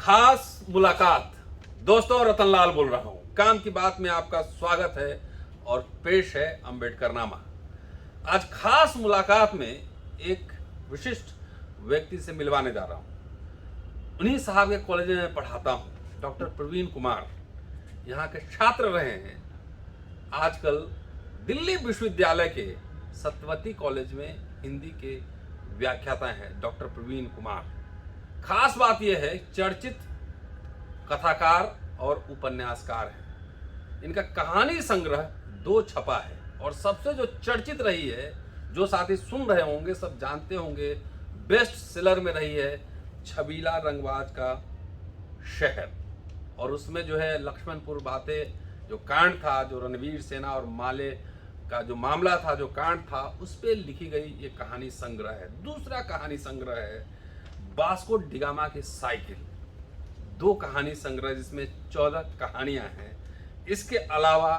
खास मुलाकात। दोस्तों, रतनलाल बोल रहा हूं। काम की बात में आपका स्वागत है और पेश है अम्बेडकरनामा। आज खास मुलाकात में एक विशिष्ट व्यक्ति से मिलवाने जा रहा हूं। उन्हीं साहब के कॉलेज में पढ़ाता हूं। डॉक्टर प्रवीण कुमार यहाँ के छात्र रहे हैं। आजकल दिल्ली विश्वविद्यालय के सत्यवती कॉलेज में हिंदी के व्याख्याता हैं डॉक्टर प्रवीण कुमार। खास बात यह है, चर्चित कथाकार और उपन्यासकार हैं। इनका कहानी संग्रह 2 छपा है और सबसे जो चर्चित रही है, जो साथी सुन रहे होंगे सब जानते होंगे, बेस्ट सेलर में रही है छबीला रंगबाज का शहर। और उसमें जो है लक्ष्मणपुर बातें जो कांड था, जो रणवीर सेना और माले का जो मामला था, जो कांड था, उस पर लिखी गई ये कहानी संग्रह है। दूसरा कहानी संग्रह है वास्को डिगामा की साइकिल। 2 कहानी संग्रह जिसमें 14 कहानियां हैं। इसके अलावा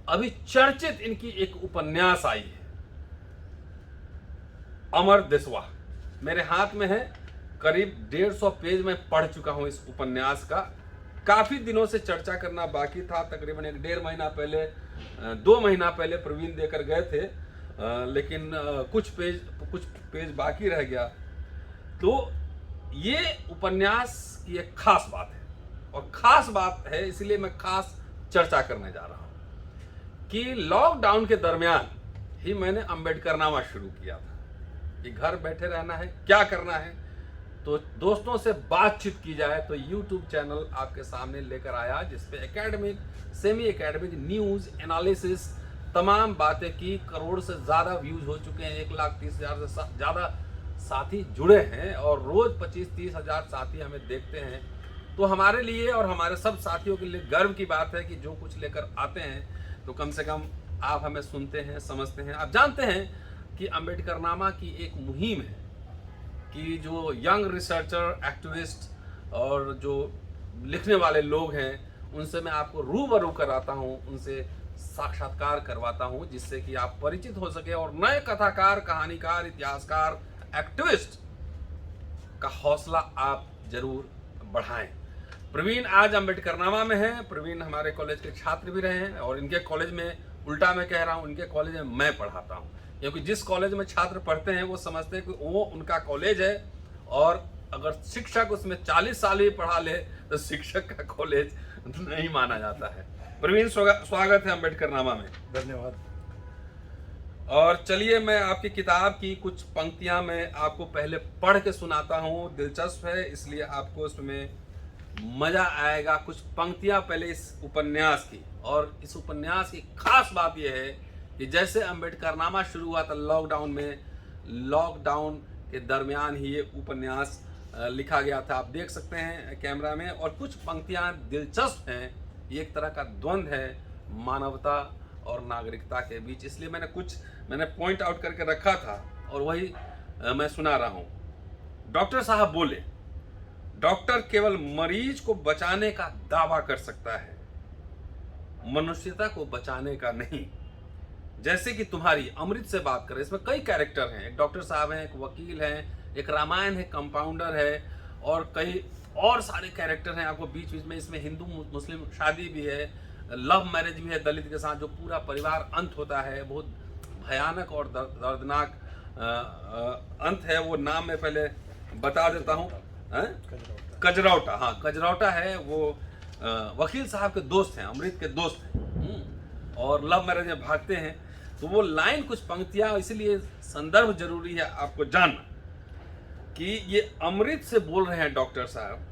अभी चर्चित इनकी एक उपन्यास आई है अमर देशवा, मेरे हाथ में है। करीब 150 पेज में पढ़ चुका हूं इस उपन्यास का। काफी दिनों से चर्चा करना बाकी था। तकरीबन 1.5 महीना पहले, 2 महीना पहले प्रवीण देकर गए थे, लेकिन कुछ पेज बाकी रह गया। तो ये उपन्यास की एक खास बात है और खास बात है इसलिए मैं खास चर्चा करने जा रहा हूं कि लॉकडाउन के दरमियान ही मैंने अम्बेडकरनामा शुरू किया था कि घर बैठे रहना है, क्या करना है, तो दोस्तों से बातचीत की जाए। तो YouTube चैनल आपके सामने लेकर आया जिसपे academic, semi academic, news, analysis, तमाम बातें की। करोड़ से ज़्यादा व्यूज हो चुके हैं, 1,30,000 से ज़्यादा साथी जुड़े हैं और रोज 25-30 हजार साथी हमें देखते हैं। तो हमारे लिए और हमारे सब साथियों के लिए गर्व की बात है कि जो कुछ लेकर आते हैं तो कम से कम आप हमें सुनते हैं, समझते हैं। आप जानते हैं कि अम्बेडकरनामा की एक मुहिम है कि जो यंग रिसर्चर, एक्टिविस्ट और जो लिखने वाले लोग हैं उनसे मैं आपको रूबरू कराता हूं, उनसे साक्षात्कार करवाता हूं, जिससे कि आप परिचित हो सके और नए कथाकार, कहानीकार, इतिहासकार, एक्टिविस्ट का हौसला आप जरूर बढ़ाएं। प्रवीण आज अम्बेडकरनामा में है। प्रवीण हमारे कॉलेज के छात्र भी रहे हैं और इनके कॉलेज में, उल्टा मैं कह रहा हूं, इनके कॉलेज में मैं पढ़ाता हूं, क्योंकि जिस कॉलेज में छात्र पढ़ते हैं वो समझते हैं कि वो उनका कॉलेज है और अगर शिक्षक उसमें 40 साल भी पढ़ा ले तो शिक्षक का कॉलेज नहीं माना जाता है। प्रवीण, स्वागत है अम्बेडकरनामा में। धन्यवाद। और चलिए मैं आपकी किताब की कुछ पंक्तियां मैं आपको पहले पढ़ के सुनाता हूं। दिलचस्प है इसलिए आपको उसमें मजा आएगा। कुछ पंक्तियां पहले इस उपन्यास की। और इस उपन्यास की खास बात यह है कि जैसे अम्बेडकरनामा शुरू हुआ था लॉकडाउन में, लॉकडाउन के दरमियान ही ये उपन्यास लिखा गया था। आप देख सकते हैं कैमरा में। और कुछ पंक्तियां दिलचस्प हैं। ये एक तरह का द्वंद्व है मानवता और नागरिकता के बीच, इसलिए मैंने पॉइंट आउट करके रखा था और वही मैं सुना रहा हूं। डॉक्टर साहब बोले, डॉक्टर केवल मरीज को बचाने का दावा कर सकता है, मनुष्यता को बचाने का नहीं। जैसे कि तुम्हारी अमृत से बात करें, इसमें कई कैरेक्टर हैं। एक डॉक्टर साहब हैं, एक वकील हैं, एक रामायण है, कंपाउंडर है और कई और सारे कैरेक्टर हैं। आपको बीच बीच में इसमें हिंदू मुस्लिम शादी भी है, लव मैरिज भी है दलित के साथ, जो पूरा परिवार अंत होता है। बहुत भयानक और दर्दनाक अंत है। वो नाम मैं पहले बता देता हूँ। कजरौटा, हाँ कजरौटा है। वो वकील साहब के दोस्त हैं, अमृत के दोस्त हैं और लव मैरिज में भागते हैं। तो वो लाइन, कुछ पंक्तियां, इसलिए संदर्भ जरूरी है आपको जानना कि ये अमृत से बोल रहे हैं डॉक्टर साहब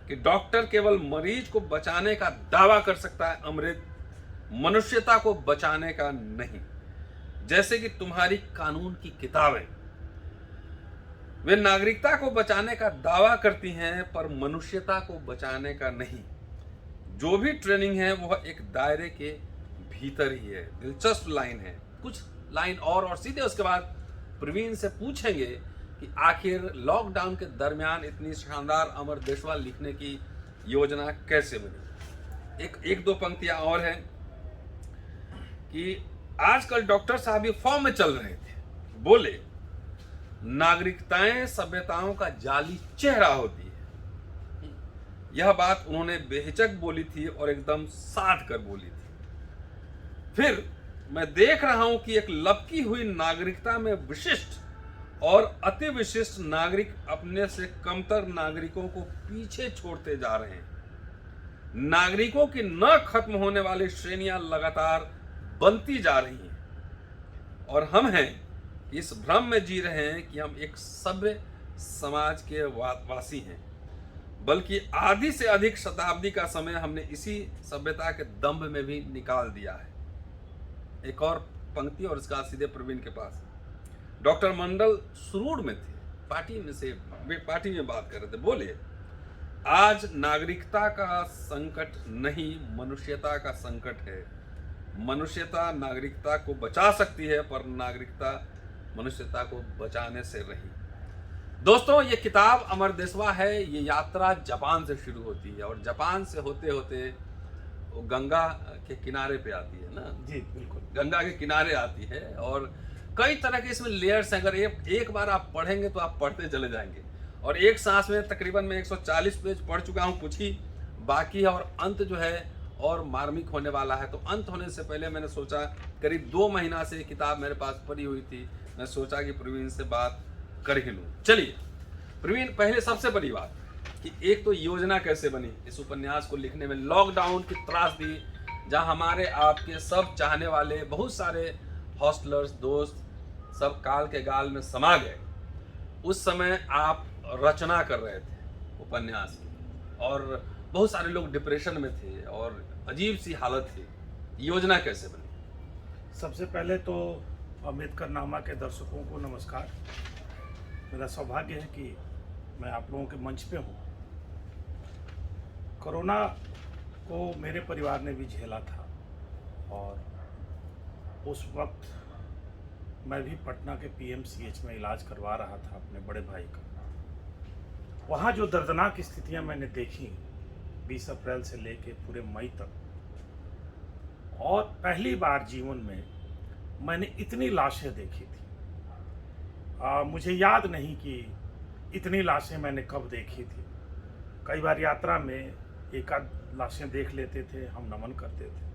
कि डॉक्टर केवल मरीज को बचाने का दावा कर सकता है, अमृत मनुष्यता को बचाने का नहीं। जैसे कि तुम्हारी कानून की किताबें, वे नागरिकता को बचाने का दावा करती हैं पर मनुष्यता को बचाने का नहीं। जो भी ट्रेनिंग है वह एक दायरे के भीतर ही है। दिलचस्प लाइन है। कुछ लाइन और सीधे उसके बाद प्रवीण से पूछेंगे कि आखिर लॉकडाउन के दरमियान इतनी शानदार अमर देशवा लिखने की योजना कैसे बनी। एक दो पंक्तियां और हैं कि आजकल डॉक्टर साहब ये फॉर्म में चल रहे थे। बोले, नागरिकताएं सभ्यताओं का जाली चेहरा होती है। यह बात उन्होंने बेहिचक बोली थी और एकदम साध कर बोली थी। फिर मैं देख रहा हूं कि एक लपकी हुई नागरिकता में विशिष्ट और अति विशिष्ट नागरिक अपने से कमतर नागरिकों को पीछे छोड़ते जा रहे हैं। नागरिकों की न खत्म होने वाली श्रेणियां लगातार बनती जा रही हैं और हम हैं इस भ्रम में जी रहे हैं कि हम एक सभ्य समाज के वासी हैं, बल्कि आधी से अधिक शताब्दी का समय हमने इसी सभ्यता के दंभ में भी निकाल दिया है। एक और पंक्ति और इसका सीधे प्रवीण के पास। डॉक्टर मंडल सुरूर में थे, पार्टी में बात कर रहे थे, बोले आज नागरिकता का संकट नहीं मनुष्यता का संकट है। मनुष्यता नागरिकता को बचा सकती है पर नागरिकता मनुष्यता को बचाने से रही। दोस्तों, ये किताब अमर देशवा है। ये यात्रा जापान से शुरू होती है और जापान से होते होते वो गंगा के किनारे पे आती है ना। जी बिल्कुल, गंगा के किनारे आती है और कई तरह के इसमें लेयर्स हैं। अगर एक बार आप पढ़ेंगे तो आप पढ़ते चले जाएंगे और एक सांस में तकरीबन मैं 140 पेज पढ़ चुका हूँ, कुछ ही बाकी है और अंत जो है और मार्मिक होने वाला है। तो अंत होने से पहले मैंने सोचा, करीब 2 महीना से किताब मेरे पास पड़ी हुई थी, मैं सोचा कि प्रवीण से बात कर ही लूँ। चलिए प्रवीण, पहले सबसे बड़ी बात कि एक तो योजना कैसे बनी इस उपन्यास को लिखने में। लॉकडाउन की त्रासदी, जहाँ हमारे आपके सब चाहने वाले बहुत सारे हॉस्टलर्स दोस्त सब काल के गाल में समा गए, उस समय आप रचना कर रहे थे उपन्यास की और बहुत सारे लोग डिप्रेशन में थे और अजीब सी हालत थी। योजना कैसे बनी? सबसे पहले तो अम्बेडकर नामा के दर्शकों को नमस्कार। मेरा सौभाग्य है कि मैं आप लोगों के मंच पे हूँ। कोरोना को मेरे परिवार ने भी झेला था और उस वक्त मैं भी पटना के पीएमसीएच में इलाज करवा रहा था अपने बड़े भाई का। वहाँ जो दर्दनाक स्थितियाँ मैंने देखी 20 अप्रैल से लेके पूरे मई तक, और पहली बार जीवन में मैंने इतनी लाशें देखी थी। मुझे याद नहीं कि इतनी लाशें मैंने कब देखी थी। कई बार यात्रा में एक आध लाशें देख लेते थे, हम नमन करते थे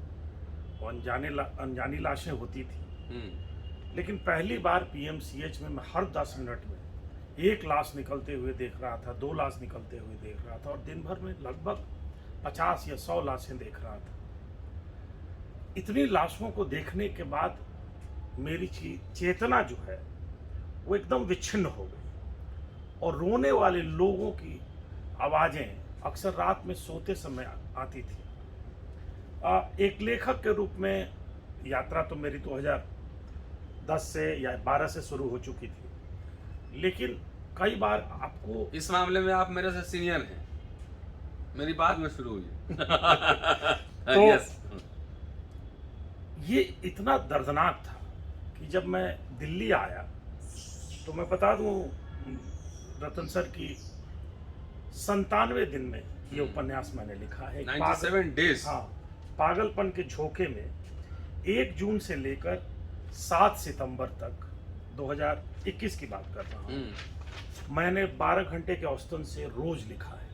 और अनजानी लाशें होती थी। लेकिन पहली बार पीएमसीएच में मैं हर 10 मिनट में एक लाश निकलते हुए देख रहा था, 2 लाश निकलते हुए देख रहा था और दिन भर में लगभग 50 या 100 लाशें देख रहा था। इतनी लाशों को देखने के बाद मेरी चेतना जो है वो एकदम विच्छिन्न हो गई और रोने वाले लोगों की आवाज़ें अक्सर रात में सोते समय आती थी। एक लेखक के रूप में यात्रा तो मेरी 2010 से या 12 से शुरू हो चुकी थी, लेकिन कई बार आपको इस मामले में आप मेरे से सीनियर हैं, मेरी बाद में शुरू हुई। तो यस। ये इतना दर्दनाक था कि जब मैं दिल्ली आया तो मैं बता दूं रतन सर की 97 दिन में ये उपन्यास मैंने लिखा है। 97 डेज। हाँ, पागलपन के झोंके में 1 जून से लेकर 7 सितंबर तक 2021 की बात कर रहा हूँ। मैंने 12 घंटे के औसतन से रोज लिखा है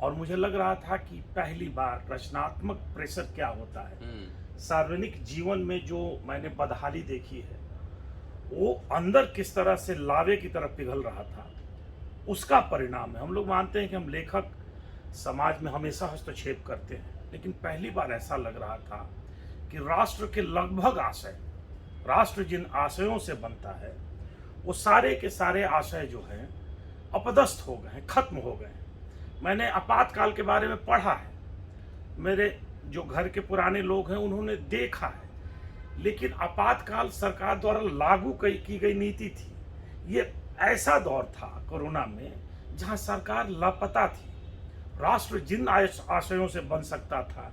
और मुझे लग रहा था कि पहली बार रचनात्मक प्रेशर क्या होता है। सार्वजनिक जीवन में जो मैंने बदहाली देखी है वो अंदर किस तरह से लावे की तरफ पिघल रहा था, उसका परिणाम है। हम लोग मानते हैं कि हम लेखक समाज में हमेशा हस्तक्षेप करते हैं, लेकिन पहली बार ऐसा लग रहा था कि राष्ट्र के लगभग आशय, राष्ट्र जिन आशयों से बनता है वो सारे के सारे आशय जो हैं अपदस्थ हो गए हैं, खत्म हो गए हैं। मैंने आपातकाल के बारे में पढ़ा है, मेरे जो घर के पुराने लोग हैं उन्होंने देखा है, लेकिन आपातकाल सरकार द्वारा लागू की गई नीति थी। ये ऐसा दौर था कोरोना में जहां सरकार लापता थी। राष्ट्र जिन आशयों से बन सकता था,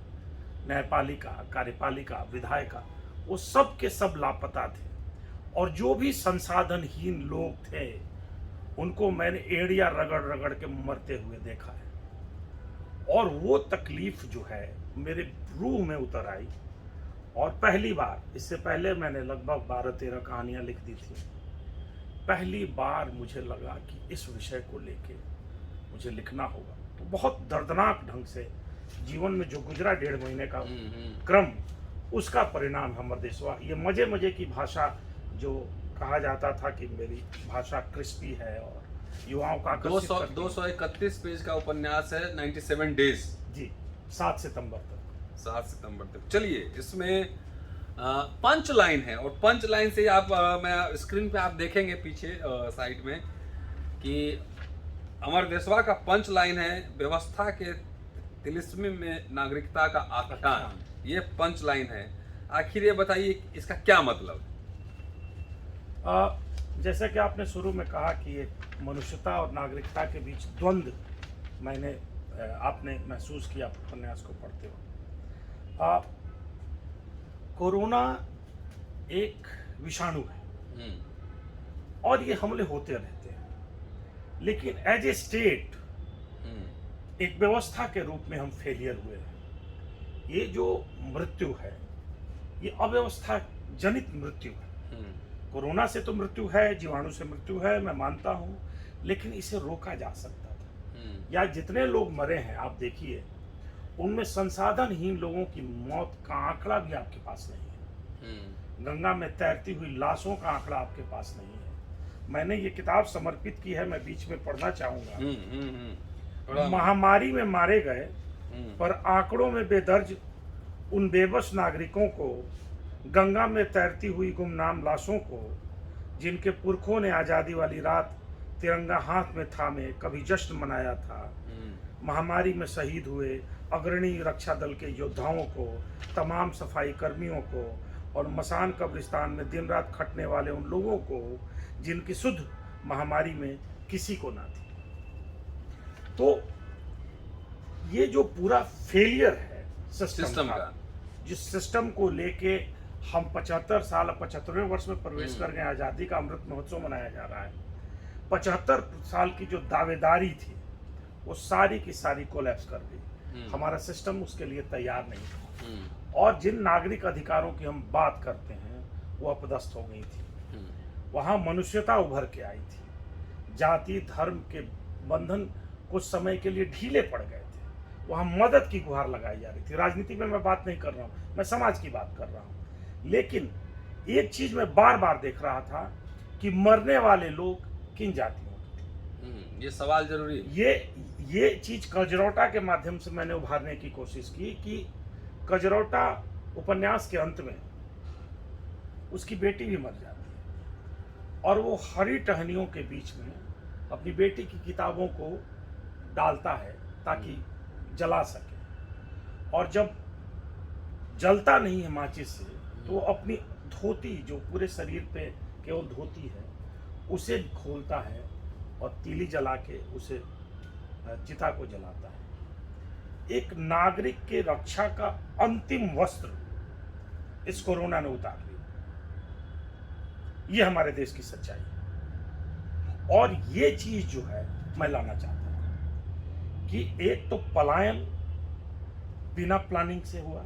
न्यायपालिका, कार्यपालिका, विधायिका, वो सब के सब लापता थे और जो भी संसाधनहीन लोग थे उनको मैंने एड़िया रगड़ रगड़ के मरते हुए देखा है और वो तकलीफ जो है मेरे रूह में उतर आई। और पहली बार, इससे पहले मैंने लगभग 12-13 कहानियां लिख दी थी, पहली बार मुझे लगा कि इस विषय को लेके मुझे लिखना होगा। तो बहुत दर्दनाक ढंग से जीवन में जो गुजरा 1.5 महीने का हम्म। क्रम, उसका परिणाम हमर देशवा। ये मजे मजे की भाषा जो कहा जाता था कि मेरी भाषा क्रिस्पी है और युवाओं का आकर्षित करती है। 231 पेज का उपन्यास है, 97 डेज जी, 7 सितंबर तक। 7 सितंबर तक। चलिए, इसमें पंच लाइन है, और पंच लाइन से आप मैं स्क्रीन पे आप देखेंगे पीछे साइड में कि अमर देशवा का पंच लाइन है, व्यवस्था के तिलिस्मी में नागरिकता का आख्यान। ये पंच लाइन है। आखिर ये बताइए इसका क्या मतलब? जैसा कि आपने शुरू में कहा कि ये मनुष्यता और नागरिकता के बीच द्वंद्व मैंने आपने महसूस किया उपन्यास को पढ़ते हुए। कोरोना एक विषाणु है और ये हमले होते रहते हैं, लेकिन एज ए स्टेट एक व्यवस्था के रूप में हम फेलियर हुए हैं। ये जो मृत्यु है ये अव्यवस्था जनित मृत्यु है। कोरोना से तो मृत्यु है, जीवाणु से मृत्यु है, मैं मानता हूं, लेकिन इसे रोका जा सकता था। या जितने लोग मरे हैं आप देखिए, उनमें संसाधनहीन लोगों की मौत का आंकड़ा भी आपके पास नहीं है। गंगा में तैरती हुई लाशों का आंकड़ा आपके पास नहीं है। मैंने ये किताब समर्पित की है, मैं बीच में पढ़ना चाहूंगा। महामारी में मारे गए पर आंकड़ों में बेदर्ज उन बेबस नागरिकों को, गंगा में तैरती हुई गुमनाम लाशों को, जिनके पुरखों ने आज़ादी वाली रात तिरंगा हाथ में थामे कभी जश्न मनाया था। महामारी में शहीद हुए अग्रणी रक्षा दल के योद्धाओं को, तमाम सफाई कर्मियों को और मसान कब्रिस्तान में दिन रात खटने वाले उन लोगों को जिनकी सुध महामारी में किसी को ना थी। तो ये जो पूरा फेलियर है सिस्टम का, जिस सिस्टम को लेके हम 75 साल 75वें वर्ष में प्रवेश कर गए, आज़ादी का अमृत महोत्सव मनाया जा रहा है। 75 साल की जो दावेदारी थी वो सारी की सारी कोलैप्स कर गई। हमारा सिस्टम उसके लिए तैयार नहीं था और जिन नागरिक अधिकारों की हम बात करते हैं वो अपदस्थ हो गई थी। वहाँ मनुष्यता उभर के आई थी। जाति धर्म के बंधन कुछ समय के लिए ढीले पड़ गए थे। वहाँ मदद की गुहार लगाई जा रही थी। राजनीति में मैं बात नहीं कर रहा हूँ, मैं समाज की बात कर रहा हूँ। लेकिन एक चीज मैं बार बार देख रहा था कि मरने वाले लोग किन जातियों के। ये सवाल जरूरी है। ये चीज कजरौटा के माध्यम से मैंने उभारने की कोशिश की कि कजरौटा उपन्यास के अंत में उसकी बेटी भी मर जाती है और वो हरी टहनियों के बीच में अपनी बेटी की किताबों को डालता है ताकि जला सके। और जब जलता नहीं है माचिस से, तो वो अपनी धोती, जो पूरे शरीर पे केवल धोती है, उसे खोलता है और तीली जला के उसे चिता को जलाता है। एक नागरिक के रक्षा का अंतिम वस्त्र इस कोरोना ने उतार लिया। ये हमारे देश की सच्चाई है और ये चीज जो है मैं लाना चाहता हूं कि एक तो पलायन बिना प्लानिंग से हुआ,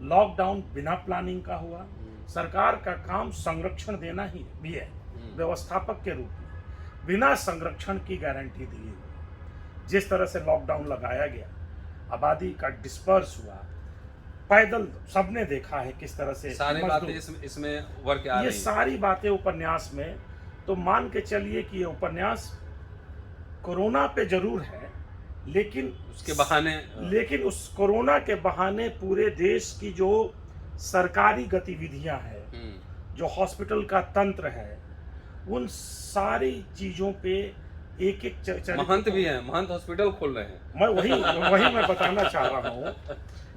लॉकडाउन बिना प्लानिंग का हुआ। सरकार का काम संरक्षण देना ही भी है, व्यवस्थापक के रूप में बिना संरक्षण की गारंटी दी हुई। जिस तरह से लॉकडाउन लगाया गया, आबादी का डिस्पर्स हुआ, पैदल सबने देखा है किस तरह से सारी बातें इसमें उभर के आ रही हैं। ये सारी बातें उपन्यास में, तो मान के चलिए कि ये उपन्यास कोरोना पे जरूर है, लेकिन उसके बहाने, लेकिन उस कोरोना के बहाने पूरे देश की जो सरकारी गतिविधियां हैं, जो हॉस्पिटल का तंत्र है, उन सारी चीजों पे एक एक महंत भी हैं, महंत हॉस्पिटल खोल रहे हैं। मैं वही मैं बताना चाह रहा हूँ।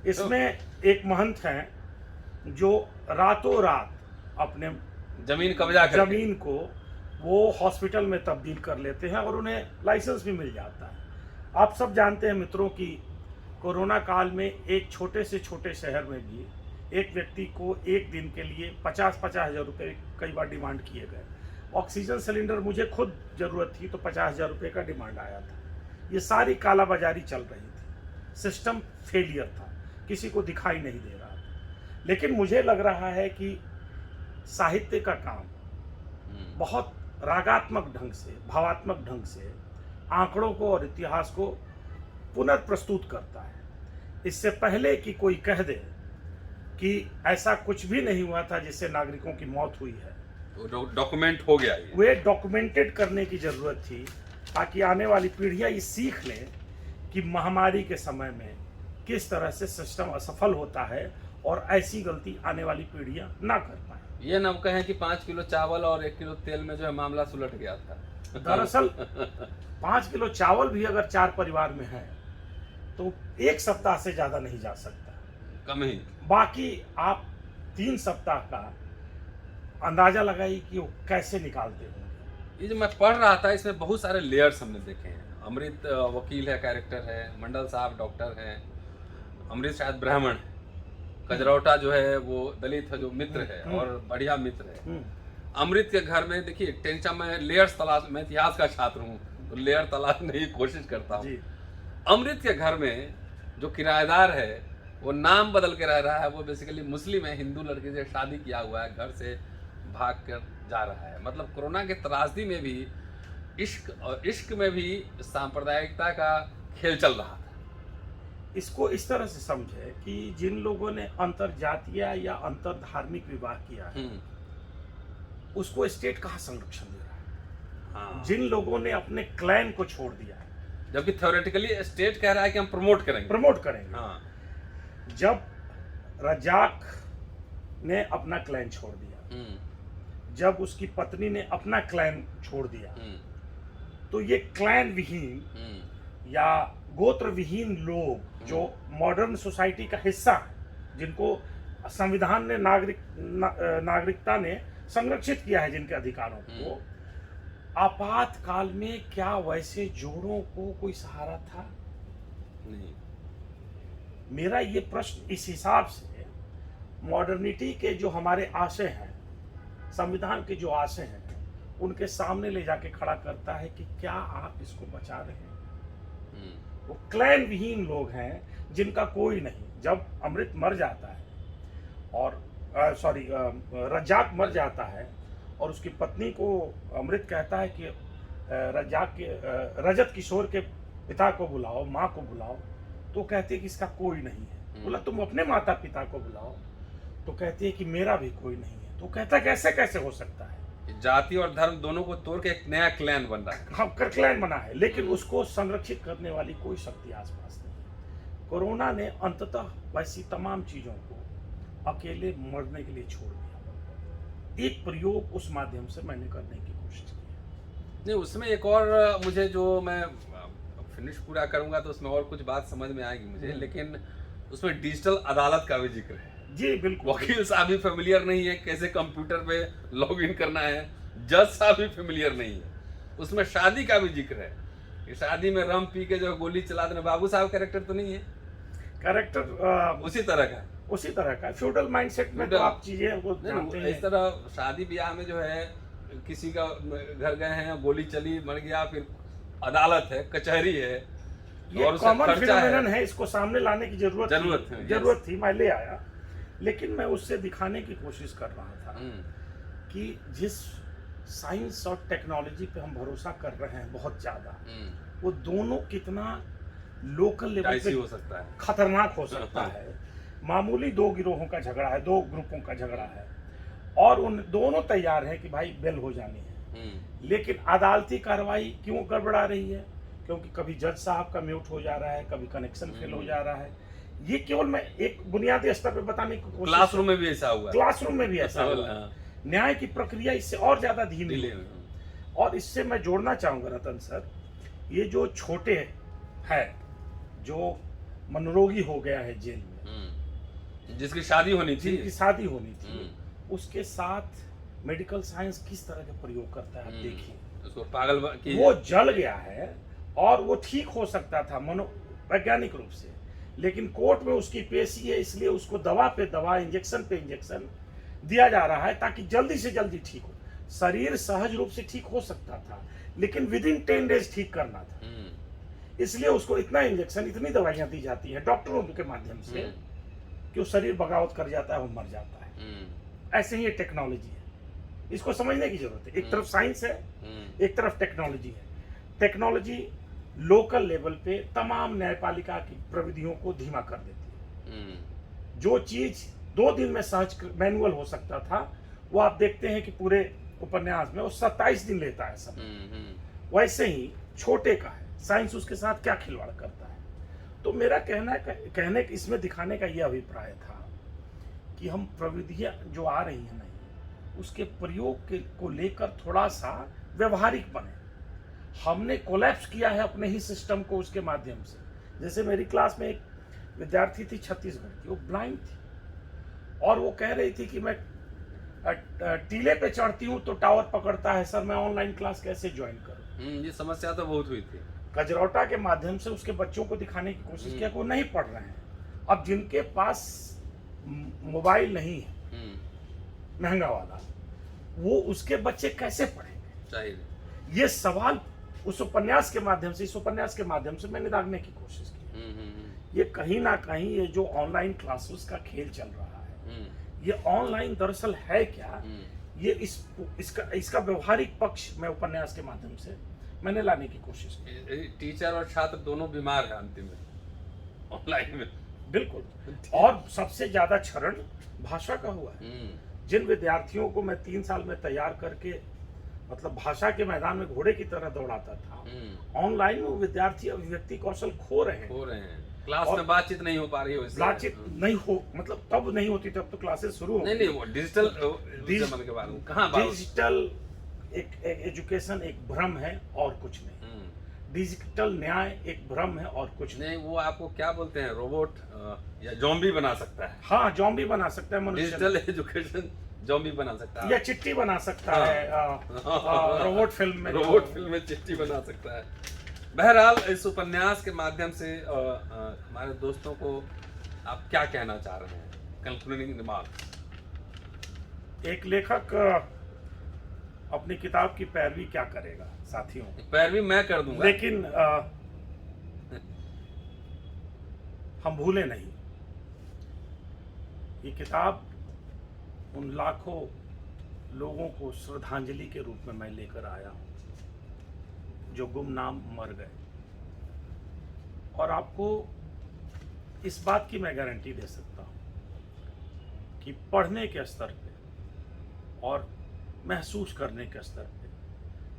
इसमें एक महंत हैं जो रातों रात अपने जमीन कब्जा करके जमीन को वो हॉस्पिटल में तब्दील कर लेते हैं और उन्हें लाइसेंस भी मिल जाता है। आप सब जानते हैं मित्रों कि कोरोना काल में एक छोटे से छोटे शहर में भी एक व्यक्ति को एक दिन के लिए 50-50 हज़ार रुपये कई बार डिमांड किए गए। ऑक्सीजन सिलेंडर मुझे खुद ज़रूरत थी तो 50 हज़ार रुपये का डिमांड आया था। ये सारी कालाबाजारी चल रही थी, सिस्टम फेलियर था, किसी को दिखाई नहीं दे रहा था। लेकिन मुझे लग रहा है कि साहित्य का काम बहुत रागात्मक ढंग से, भावात्मक ढंग से आंकड़ों को और इतिहास को पुनर्प्रस्तुत करता है। इससे पहले कि कोई कह दे कि ऐसा कुछ भी नहीं हुआ था जिससे नागरिकों की मौत हुई है, डॉक्यूमेंट हो गया ये। वे डॉक्यूमेंटेड करने की जरूरत थी, ताकि आने वाली पीढ़ियां ये सीख लें कि महामारी के समय में किस तरह से सिस्टम असफल होता है और ऐसी गलती आने वाली पीढ़ियां ना कर पाए। ये न कहें कि 5 किलो चावल और 1 किलो तेल में जो है मामला सुलट गया था। दरअसल 5 किलो चावल भी अगर 4 परिवार में है तो 1 सप्ताह से ज्यादा नहीं जा सकता, कम ही। बाकी आप 3 सप्ताह का अंदाजा लगाइए कि वो कैसे निकालते होंगे। ये जो मैं पढ़ रहा था इसमें बहुत सारे लेयर्स हमने देखे हैं। अमृत वकील है, कैरेक्टर है, मंडल साहब डॉक्टर हैं, अमृत शायद ब्राह्मण है, कजरौटा जो है वो दलित है जो मित्र है और बढ़िया मित्र है। अमृत के घर में देखिए टेंशन में लेयर्स तलाश, मैं इतिहास का छात्र हूँ तो लेयर तलाशने की कोशिश करता हूँ। अमृत के घर में जो किराएदार है वो नाम बदल के रह रहा है, वो बेसिकली मुस्लिम है, हिंदू लड़की से शादी किया हुआ है, घर से भाग कर जा रहा है। मतलब कोरोना के त्रासदी में भी इश्क में भी सांप्रदायिकता का खेल चल रहा था। इसको इस तरह से समझे कि जिन लोगों ने अंतर जातीय या अंतर धार्मिक विवाह किया है उसको स्टेट कहाँ संरक्षण दे रहा है। हाँ। जिन लोगों ने अपने क्लैन को छोड़ दिया है, जबकि थ्योरेटिकली स्टेट कह रहा है कि हम प्रमोट करेंगे। हाँ। जब रजाक ने अपना क्लैन छोड़ दिया, जब उसकी पत्नी ने अपना क्लैन छोड़ दिया, तो ये क्लैन विहीन या गोत्र विहीन लोग जो मॉडर्न सोसाइटी का हिस्सा है, जिनको संविधान ने नागरिकता ने संरक्षित किया है, जिनके अधिकारों को, आपातकाल में क्या वैसे जोड़ों को कोई सहारा था? नहीं। मेरा ये प्रश्न इस हिसाब से मॉडर्निटी के जो हमारे आशय हैं, संविधान के जो आशय हैं, उनके सामने ले जाके खड़ा करता है कि क्या आप इसको बचा रहे हैं? वो क्लैन विहीन लोग हैं जिनका कोई नहीं। जब अमृत मर जाता है और रज्जाक मर जाता है और उसकी पत्नी को अमृत कहता है कि रजत किशोर के पिता को बुलाओ, माँ को बुलाओ, तो कहती है कि इसका कोई नहीं है। बोला तुम अपने माता पिता को बुलाओ, तो कहती है कि मेरा भी कोई नहीं है। तो कहता है कैसे कैसे हो सकता है? जाति और धर्म दोनों को तोड़ के एक नया क्लैन बन रहा है। हाँ, क्लैन बना है, लेकिन उसको संरक्षित करने वाली कोई शक्ति आसपास नहीं। कोरोना ने अंततः वैसी तमाम चीजों को अकेले मरने के लिए छोड़ दिया। एक प्रयोग उस माध्यम से मैंने करने की कोशिश की। नहीं, उसमें एक और मुझे जो मैं फिनिश पूरा करूंगा तो उसमें और कुछ बात समझ में आएगी मुझे, लेकिन उसमें डिजिटल अदालत का भी जिक्र है। जी बिल्कुल। वकील साहब भी फेमिलियर नहीं है कैसे कंप्यूटर पे लॉग इन करना है, जज साहब भी फेमिलियर नहीं है। उसमें शादी का भी जिक्र है कि शादी में रम पी के जो गोली चला देना, बाबू साहब कैरेक्टर तो नहीं है? कैरेक्टर उसी तरह का फ्यूडल माइंडसेट में तो आप चीजें वो जानते हैं। इस तरह शादी ब्याह में जो है किसी का घर गए हैं, गोली चली, मर गया, फिर अदालत है, कचहरी है, ये और कॉमन फिनोमेनन है। इसको सामने लाने की जरूरत थी, मैं ले आया। लेकिन मैं उससे दिखाने की कोशिश कर रहा था कि जिस साइंस और टेक्नोलॉजी पे हम भरोसा कर रहे हैं बहुत ज्यादा, वो दोनों कितना लोकल लेवल पे हो सकता है, खतरनाक हो सकता है। मामूली 2 गिरोहों का झगड़ा है, 2 ग्रुपों का झगड़ा है, और उन दोनों तैयार हैं कि भाई बेल हो जानी है, लेकिन अदालती कार्रवाई क्यों गड़बड़ा रही है? क्योंकि कभी जज साहब का म्यूट हो जा रहा है, कभी कनेक्शन फेल हो जा रहा है। ये केवल मैं एक बुनियादी स्तर पे बताने की कोशिश, क्लासरूम में भी ऐसा हुआ, न्याय की प्रक्रिया इससे और ज्यादा धीमी है। और इससे मैं जोड़ना चाहूंगा रतन सर, ये जो छोटे है जो मनोरोगी हो गया है जेल में, जिसकी शादी होनी थी, उसके साथ मेडिकल साइंस किस तरह का प्रयोग करता है आप देखिए। उसको पागल वो जल गया है और वो ठीक हो सकता था मनोवैज्ञानिक रूप से, लेकिन कोर्ट में उसकी पेशी है, इसलिए उसको दवा पे दवा, इंजेक्शन पे इंजेक्शन दिया जा रहा है ताकि जल्दी से जल्दी ठीक हो। शरीर सहज रूप से ठीक हो सकता था, लेकिन विद इन 10 डेज ठीक करना था, इसलिए उसको इतना इंजेक्शन, इतनी दवाइयां दी जाती हैं डॉक्टरों के माध्यम से कि वो शरीर बगावत कर जाता है, वो मर जाता है। ऐसे ही ये टेक्नोलॉजी है, इसको समझने की जरूरत है। एक तरफ साइंस है, एक तरफ टेक्नोलॉजी है। टेक्नोलॉजी लोकल लेवल पे तमाम न्यायपालिका की प्रविधियों को धीमा कर देती है। जो चीज 2 दिन में सहज मैनुअल हो सकता था, वो आप देखते हैं कि पूरे उपन्यास में वो 27 दिन लेता है समय। वैसे ही छोटे का है, साइंस उसके साथ क्या खिलवाड़ करता है। तो मेरा कहने इसमें दिखाने का यह अभिप्राय था कि हम प्रविधियां जो आ रही हैं नहीं, उसके प्रयोग को लेकर थोड़ा सा व्यवहारिक बने। हमने कोलैप्स किया है अपने ही सिस्टम को उसके माध्यम से। जैसे मेरी क्लास में एक विद्यार्थी थी छत्तीसगढ़ की, वो ब्लाइंड थी और वो कह रही थी कि मैं टीले पे चढ़ती हूँ तो टावर पकड़ता है सर, मैं ऑनलाइन क्लास कैसे ज्वाइन करूँ। ये समस्या तो बहुत हुई थी। गजरौटा के माध्यम से उसके बच्चों को दिखाने की कोशिश किया कि वो नहीं पढ़ रहे हैं। अब जिनके पास मोबाइल नहीं है महंगा वाला, वो उसके बच्चे कैसे पढ़ेंगे। चाहिए ये सवाल उस उपन्यास के माध्यम से, इस उपन्यास के माध्यम से मैंने दागने की कोशिश की। ये कहीं ना कहीं ये जो ऑनलाइन क्लासेस का खेल चल रहा है, ये ऑनलाइन दरअसल है क्या, ये इसका व्यवहारिक पक्ष मैं उपन्यास के माध्यम से मैंने लाने की कोशिश की। टीचर और छात्र दोनों बीमार हैं अंतिम में ऑनलाइन में। बिल्कुल। और सबसे ज्यादा क्षरण भाषा का हुआ है। जिन विद्यार्थियों को मैं 3 साल में तैयार करके मतलब भाषा के मैदान में घोड़े की तरह दौड़ाता था, ऑनलाइन में विद्यार्थी अभिव्यक्ति कौशल खो रहे हैं। क्लास में बातचीत नहीं हो पा रही हो, बातचीत नहीं हो, मतलब तब नहीं होती, तब तो क्लासेस शुरू हो। नहीं वो डिजिटल के बारे में कहाँ बात। डिजिटल एक एजुकेशन एक भ्रम है और कुछ नहीं। डिजिटल न्याय एक भ्रम है और कुछ नहीं। वो आपको क्या बोलते हैं, रोबोट या जॉम्बी बना सकता है। हाँ, जॉम्बी बना सकता है मनुष्य। डिजिटल एजुकेशन जॉम्बी बना सकता है, या चिट्ठी बना सकता है। रोबोट फिल्म में चिट्ठी बना सकता है। बहरहाल इस उपन्यास के माध्यम से हमारे दोस्तों को आप क्या कहना चाह रहे हैं, कंक्लूडिंग रिमार्क्स। एक लेखक अपनी किताब की पैरवी क्या करेगा साथियों, पैरवी मैं कर दूंगा, लेकिन हम भूले नहीं, ये किताब उन लाखों लोगों को श्रद्धांजलि के रूप में मैं लेकर आया हूं जो गुमनाम मर गए। और आपको इस बात की मैं गारंटी दे सकता हूं कि पढ़ने के स्तर पे और महसूस करने के स्तर पे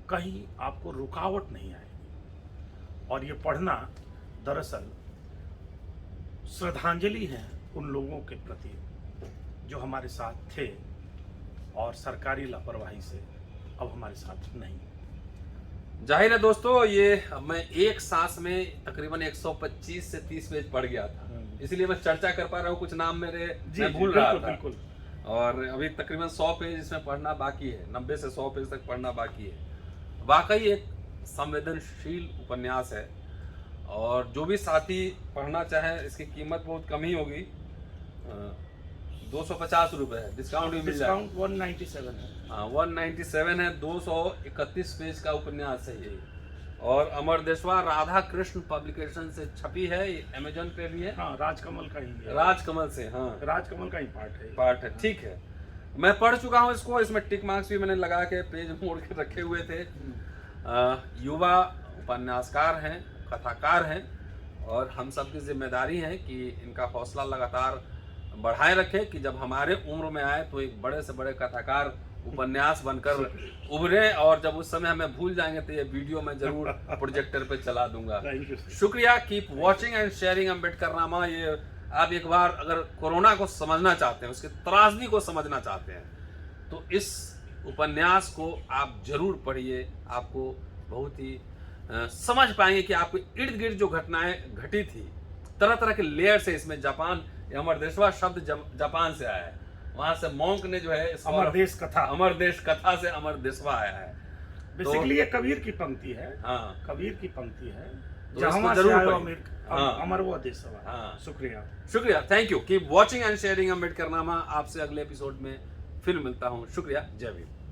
कहीं आपको रुकावट नहीं आएगी। और ये पढ़ना दरअसल श्रद्धांजलि है उन लोगों के प्रति जो हमारे साथ थे और सरकारी लापरवाही से अब हमारे साथ नहीं। जाहिर है दोस्तों, ये मैं एक सांस में तकरीबन 125 से 30 पेज पढ़ गया था, इसलिए मैं चर्चा कर पा रहा हूँ। कुछ नाम मैं भूल रहा था। बिल्कुल। और अभी तकरीबन 100 पेज इसमें पढ़ना बाकी है, 90 से 100 पेज तक पढ़ना बाकी है। वाकई एक संवेदनशील उपन्यास है और जो भी साथी पढ़ना चाहे इसकी कीमत बहुत कम ही होगी, 250 रुपए है, डिस्काउंट भी मिल जाएगा। 197 है। हाँ 197 है। 231 पेज का उपन्यास है ये। और अमर देशवा राधा कृष्ण पब्लिकेशन से छपी है, ये अमेजन पे भी है। हाँ, राजकमल का ही है। राजकमल से, हाँ राजकमल का ही पार्ट है। ठीक है, मैं पढ़ चुका हूँ इसको। इसमें टिक मार्क्स भी मैंने लगा के पेज मोड़ के रखे हुए थे। युवा उपन्यासकार हैं, कथाकार हैं और हम सब की जिम्मेदारी है कि इनका हौसला लगातार बढ़ाए रखें कि जब हमारे उम्र में आए तो एक बड़े से बड़े कथाकार उपन्यास बनकर उभरे, और जब उस समय हमें भूल जाएंगे तो ये वीडियो मैं जरूर प्रोजेक्टर पे चला दूंगा। शुक्रिया। Keep watching and sharing Ambedkarnama. ये आप एक बार अगर कोरोना को समझना चाहते हैं, उसकी त्रासदी को समझना चाहते हैं, तो इस उपन्यास को आप जरूर पढ़िए। आपको बहुत ही समझ पाएंगे कि आपको इर्द गिर्द जो घटनाएं घटी थी, तरह तरह के लेयर से इसमें जापान, अमर देशवा शब्द जापान से आया है, वहां से मॉन्क ने जो है अमर देश कथा से अमर देशवा आया है। बेसिकली ये कबीर की पंक्ति है। हाँ, कबीर की पंक्ति है, तो जहां जरूर अमर वो देशवा। हाँ, शुक्रिया। Thank you. Keep watching and sharing Ambedkarnama. आपसे अगले एपिसोड में फिर मिलता हूँ। शुक्रिया। जय भीम।